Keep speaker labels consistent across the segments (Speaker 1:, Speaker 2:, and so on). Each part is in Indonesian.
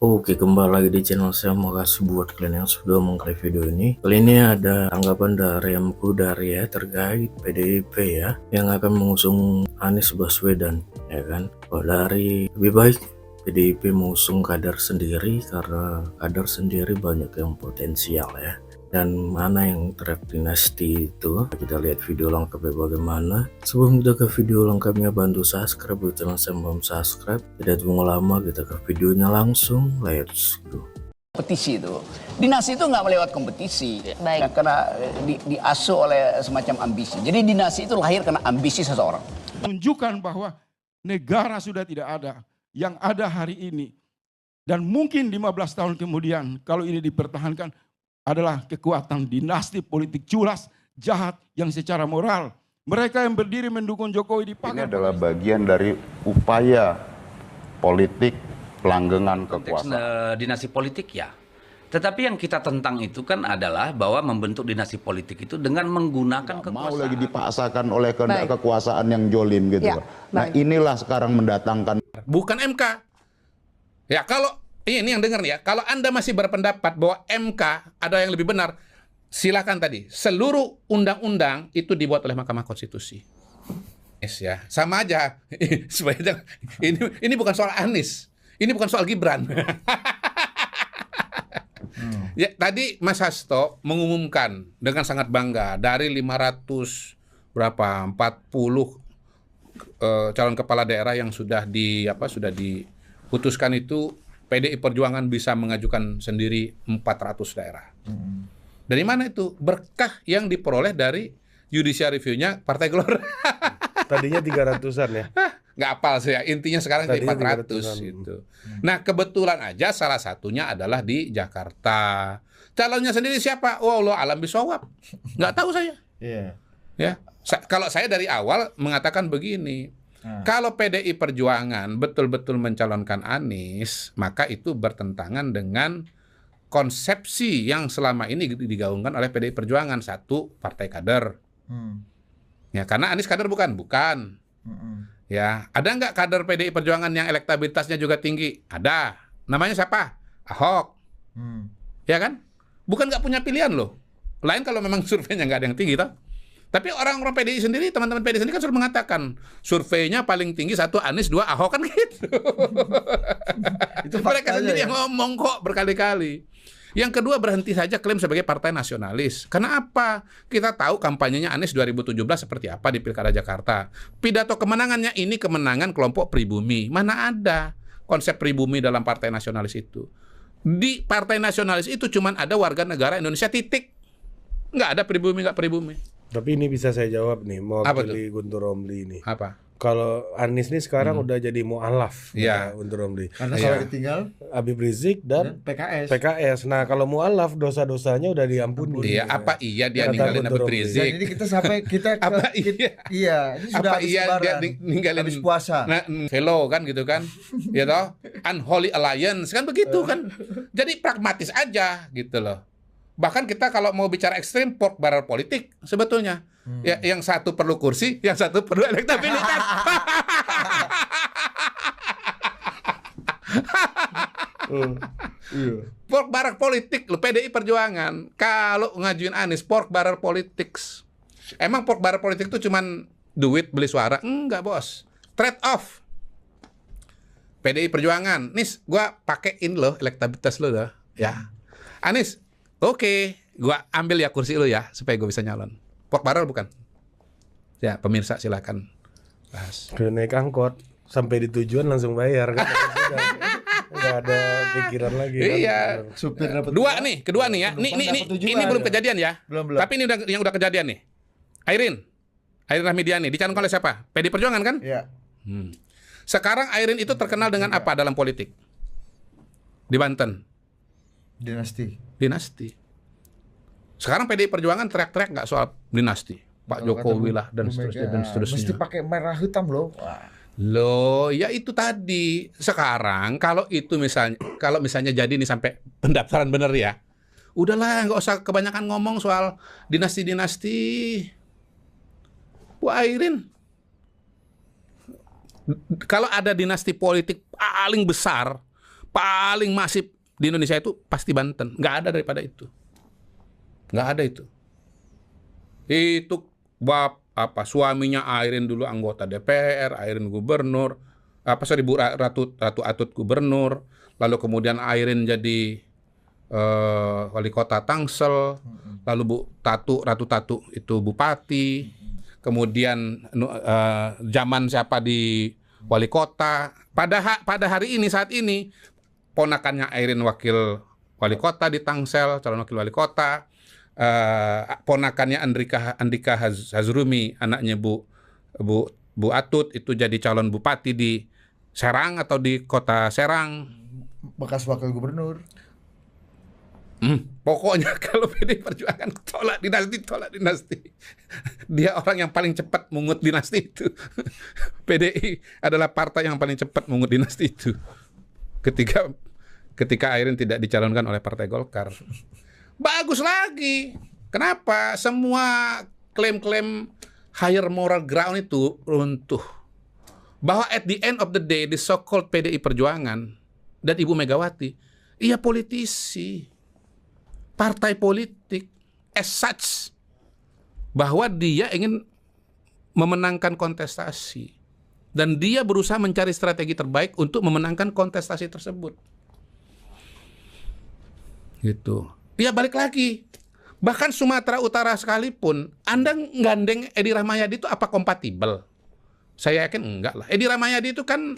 Speaker 1: Oke, kembali lagi di channel saya. Makasih buat kalian yang sudah mengklik video ini. Kali ini ada tanggapan dari Mku dari ya terkait PDIP ya yang akan mengusung Anies Baswedan, ya kan. Oh, dari lebih baik PDIP mengusung kader sendiri karena kader sendiri banyak yang potensial ya. Dan mana yang track dinasti itu, kita lihat video lengkapnya bagaimana. Sebelum kita ke video lengkapnya, bantu subscribe buat channel saya, belum subscribe. Tidak tunggu lama, kita ke videonya langsung. Let's go.
Speaker 2: Kompetisi itu, dinasti itu nggak melewat kompetisi.
Speaker 3: Baik.
Speaker 2: Nah, karena diasuh oleh semacam ambisi. Jadi dinasti itu lahir karena ambisi seseorang.
Speaker 4: Menunjukkan bahwa negara sudah tidak ada, yang ada hari ini. Dan mungkin 15 tahun kemudian kalau ini dipertahankan adalah kekuatan dinasti politik culas, jahat yang secara moral. Mereka yang berdiri mendukung Jokowi
Speaker 5: Ini adalah bagian dari upaya politik pelanggengan
Speaker 6: Konteks
Speaker 5: kekuasaan.
Speaker 6: dinasti politik ya. Tetapi yang kita tentang itu kan adalah bahwa membentuk dinasti politik itu dengan menggunakan
Speaker 5: Nggak mau
Speaker 6: kekuasaan.
Speaker 5: lagi dipaksakan oleh kehendak
Speaker 3: Baik.
Speaker 5: kekuasaan yang jolim gitu.
Speaker 3: Ya,
Speaker 5: Nah
Speaker 3: baik.
Speaker 5: inilah sekarang mendatangkan
Speaker 7: Bukan MK. Ya kalau ini yang dengar nih ya, kalau Anda masih berpendapat bahwa MK ada yang lebih benar, silakan tadi. Seluruh undang-undang itu dibuat oleh Mahkamah Konstitusi. Yes, ya, sama aja. Supaya ini bukan soal Anies, ini bukan soal Gibran. Ya, tadi Mas Hasto mengumumkan dengan sangat bangga dari 500 berapa 40 calon kepala daerah yang sudah diputuskan itu PDI Perjuangan bisa mengajukan sendiri 400 daerah. Dari mana itu? Berkah yang diperoleh dari judicial review-nya Partai Gelora.
Speaker 8: Tadinya 300-an ya.
Speaker 7: Nggak apal saya, intinya sekarang jadi
Speaker 8: Tadinya
Speaker 7: 400
Speaker 8: 300-an.
Speaker 7: gitu. Nah, kebetulan aja salah satunya adalah di Jakarta. Calonnya sendiri siapa? Oh, Allah alam bisawab. Nggak tahu saya.
Speaker 8: Iya.
Speaker 7: Ya, kalau saya dari awal mengatakan begini. Kalau PDI Perjuangan betul-betul mencalonkan Anies, maka itu bertentangan dengan konsepsi yang selama ini digaungkan oleh PDI Perjuangan. Satu, partai kader. Ya, karena Anies kader bukan? Bukan. Ya, ada nggak kader PDI Perjuangan yang elektabilitasnya juga tinggi? Ada. Namanya siapa? Ahok. Ya kan? Bukan nggak punya pilihan loh. Lain kalau memang surveinya nggak ada yang tinggi, toh. Tapi orang-orang PDI sendiri, teman-teman PDI sendiri kan sudah mengatakan surveinya paling tinggi 1 Anies, 2 Ahok kan gitu. Itu mereka sendiri yang ngomong kok berkali-kali. Yang kedua, berhenti saja klaim sebagai partai nasionalis. Karena apa? Kita tahu kampanyenya Anies 2017 seperti apa di Pilkada Jakarta. Pidato kemenangannya ini kemenangan kelompok pribumi. Mana ada konsep pribumi dalam partai nasionalis itu? Di partai nasionalis itu cuma ada warga negara Indonesia, titik. Nggak ada pribumi, nggak pribumi.
Speaker 8: Tapi ini bisa saya jawab nih, mewakili
Speaker 7: Apa
Speaker 8: Guntur Romli ini.
Speaker 7: Apa?
Speaker 8: Kalau Anies nih sekarang udah jadi mu'alaf
Speaker 7: Iya.
Speaker 8: Guntur Romli.
Speaker 9: Karena
Speaker 7: Iya.
Speaker 9: kalau ditinggal
Speaker 8: Habib Rizik dan
Speaker 9: PKS.
Speaker 8: PKS. Nah kalau mu'alaf dosa-dosanya udah diampuni.
Speaker 7: Iya, apa iya dia
Speaker 8: Kata
Speaker 7: ninggalin
Speaker 8: Guntur
Speaker 7: Habib
Speaker 8: Romli.
Speaker 9: Dan
Speaker 7: Rizik?
Speaker 9: ini kita sampai kita ke,
Speaker 7: Apa iya?
Speaker 9: iya, ini sudah
Speaker 7: Apa
Speaker 9: habis
Speaker 7: iya dia
Speaker 9: lebaran,
Speaker 7: ninggalin
Speaker 9: habis puasa.
Speaker 7: Nah, fellow kan gitu kan. Ya toh? Unholy alliance kan begitu kan. Jadi pragmatis aja gitu loh. Bahkan kita kalau mau bicara ekstrim, pork barrel politik sebetulnya. Ya, yang satu perlu kursi, yang satu perlu elektabilitas. Pork barrel politik loh, PDI Perjuangan. Kalau ngajuin Anies, pork barrel politics. Emang pork barrel politik itu cuman duit beli suara? Enggak, bos. Trade off. PDI Perjuangan, Nis, gua pakein lo elektabilitas lo dah, ya. Anies, oke, gua ambil ya kursi lo ya, supaya gue bisa nyalon. Pork barrel bukan? Ya, pemirsa silakan bahas.
Speaker 8: Udah naik angkot sampai di tujuan langsung bayar kan. Nggak ada pikiran lagi.
Speaker 7: Iya.
Speaker 8: Kan?
Speaker 9: Supir dapat
Speaker 7: Kedua nih ya. Ini belum kejadian ya.
Speaker 9: Belum.
Speaker 7: Tapi ini yang udah kejadian nih. Airin Rahmidiani dicalonkan oleh siapa? PDI Perjuangan kan?
Speaker 9: Iya.
Speaker 7: Sekarang Airin itu terkenal dengan apa dalam politik? Di Banten,
Speaker 9: Dinasti.
Speaker 7: dinasti. Sekarang PDI Perjuangan teriak-teriak nggak soal dinasti? Pak Jokowi lah dan seterusnya.
Speaker 9: Mesti pakai merah hitam loh. Wah.
Speaker 7: Loh, ya itu tadi. Sekarang kalau misalnya jadi nih sampai pendaftaran bener ya, udahlah nggak usah kebanyakan ngomong soal dinasti-dinasti. Bu Airin, kalau ada dinasti politik paling besar, paling masif di Indonesia itu pasti Banten. Nggak ada daripada itu. Nggak ada itu. Itu suaminya Airin dulu anggota DPR, Airin gubernur, Bu Ratu Atut gubernur, lalu kemudian Airin jadi wali kota Tangsel, lalu Ratu Tatu itu bupati, kemudian zaman siapa di wali kota. Pada hari ini, saat ini, ponakannya Airin wakil wali kota di Tangsel, calon wakil wali kota. Ponakannya Andika Hazrumi, anaknya Bu Atut itu jadi calon bupati di Serang atau di kota Serang.
Speaker 9: Bekas wakil gubernur.
Speaker 7: Pokoknya kalau PDI Perjuangan tolak dinasti. Dia orang yang paling cepat mungut dinasti itu. PDI adalah partai yang paling cepat mungut dinasti itu. Ketika Airin tidak dicalonkan oleh Partai Golkar. Bagus lagi. Kenapa? Semua klaim-klaim higher moral ground itu runtuh. Bahwa at the end of the day, the so-called PDI Perjuangan dan Ibu Megawati, ia politisi, partai politik, as such, bahwa dia ingin memenangkan kontestasi. Dan dia berusaha mencari strategi terbaik untuk memenangkan kontestasi tersebut. Gitu. Ya balik lagi, bahkan Sumatera Utara sekalipun, Anda gandeng Edi Rahmayadi itu apa kompatibel? Saya yakin enggak lah. Edi Rahmayadi itu kan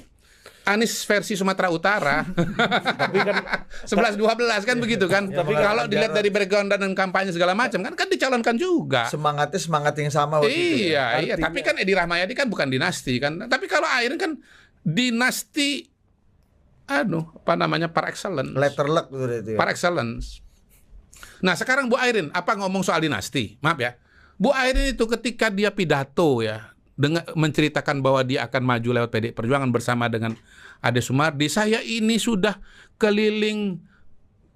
Speaker 7: Anies versi Sumatera Utara.
Speaker 8: Tapi kan
Speaker 7: 11-12 kan begitu kan.
Speaker 8: Tapi
Speaker 7: kalau dilihat dari background dan kampanye segala macam kan dicalonkan juga.
Speaker 9: Semangatnya semangat yang sama waktu itu ya.
Speaker 7: Iya. Tapi kan Edi Rahmayadi kan bukan dinasti kan. Tapi kalau Airin kan dinasti par excellence.
Speaker 9: Letter luck itu ya.
Speaker 7: Par excellence. Nah sekarang Bu Airin apa ngomong soal dinasti? Maaf ya, Bu Airin itu ketika dia pidato ya, dengan menceritakan bahwa dia akan maju lewat PDI Perjuangan bersama dengan Ade Sumardi. Saya ini sudah keliling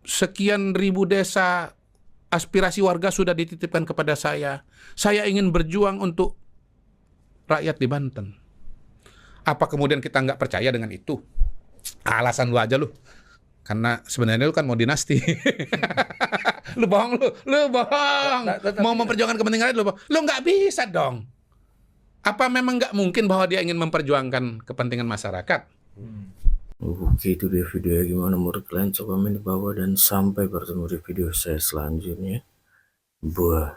Speaker 7: sekian ribu desa, aspirasi warga sudah dititipkan kepada saya. Saya ingin berjuang untuk rakyat di Banten. Apa kemudian kita nggak percaya dengan itu? Alasan lu aja lu. Karena sebenarnya lu kan mau dinasti. Lu bohong. Mau memperjuangkan kepentingan lu bohong. Lu nggak bisa dong. Apa memang nggak mungkin bahwa dia ingin memperjuangkan kepentingan masyarakat?
Speaker 1: Oke, itu dia videonya. Gimana menurut kalian? Coba komen di bawah dan sampai bertemu di video saya selanjutnya. Buah.